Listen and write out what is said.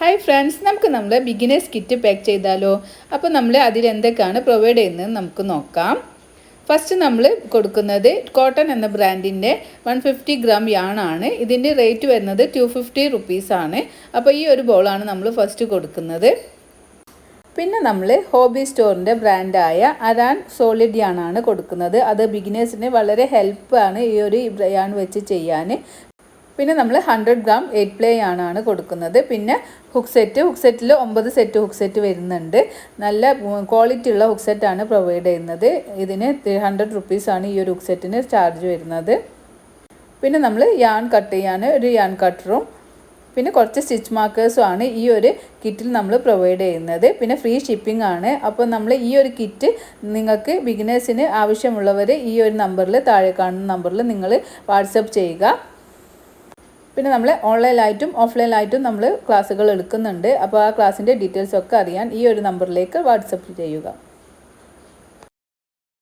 Hi friends, നമുക്ക് നമ്മുടെ beginners kit pack ചെയ്താലോ? അപ്പോൾ നമ്മൾ അതിലെന്തൊക്കെയാണ് പ്രൊവൈഡ് ചെയ്യുന്നത് നമുക്ക് നോക്കാം. ഫസ്റ്റ് നമ്മൾ കൊടുക്കുന്നത് കോട്ടൺ എന്ന ബ്രാൻഡിൻ്റെ 150 ഗ്രാം യാണാണ്. ഇതിൻ്റെ റേറ്റ് വരുന്നത് 250 റുപ്പീസാണ്. അപ്പോൾ ഈ ഒരു ബോളാണ് നമ്മൾ ഫസ്റ്റ് കൊടുക്കുന്നത്. പിന്നെ നമ്മൾ ഹോബി സ്റ്റോറിൻ്റെ ബ്രാൻഡായ അരാൻ സോളിഡ് യാണാണ് കൊടുക്കുന്നത്. അത് ബിഗിനേഴ്സിന് വളരെ ഹെൽപ്പാണ് ഈ ഒരു യാൺ വെച്ച് ചെയ്യാൻ. പിന്നെ നമ്മൾ 100 ഗ്രാം 8 പ്ലേ ആണ് കൊടുക്കുന്നത്. പിന്നെ ഹുക്ക് സെറ്റിൽ 9 സെറ്റ് ഹുക്ക് സെറ്റ് വരുന്നുണ്ട്. നല്ല ക്വാളിറ്റി ഉള്ള ഹുക്ക് സെറ്റാണ് പ്രൊവൈഡ് ചെയ്യുന്നത്. ഇതിന് 300 റുപ്പീസാണ് ഈ ഒരു ഹുക്ക് സെറ്റിന് ചാർജ് വരുന്നത്. പിന്നെ നമ്മൾ യാൺ കട്ട് ചെയ്യാൻ ഒരു യാൺ കട്ടറും പിന്നെ കുറച്ച് സ്റ്റിച്ച് മാർക്കേഴ്സും ആണ് ഈ ഒരു കിറ്റിൽ നമ്മൾ പ്രൊവൈഡ് ചെയ്യുന്നത്. പിന്നെ ഫ്രീ ഷിപ്പിംഗ് ആണ്. അപ്പോൾ നമ്മൾ ഈ ഒരു കിറ്റ് നിങ്ങൾക്ക് ബിഗിനേഴ്സിന് ആവശ്യമുള്ളവർ ഈ ഒരു നമ്പറിൽ, താഴെ കാണുന്ന നമ്പറിൽ നിങ്ങൾ വാട്സപ്പ് ചെയ്യുക. പിന്നെ നമ്മൾ ഓൺലൈനായിട്ടും ഓഫ്ലൈനായിട്ടും നമ്മൾ ക്ലാസ്സുകൾ എടുക്കുന്നുണ്ട്. അപ്പോൾ ആ ക്ലാസ്സിൻ്റെ ഡീറ്റെയിൽസൊക്കെ അറിയാൻ ഈ ഒരു നമ്പറിലേക്ക് വാട്സപ്പ് ചെയ്യുക.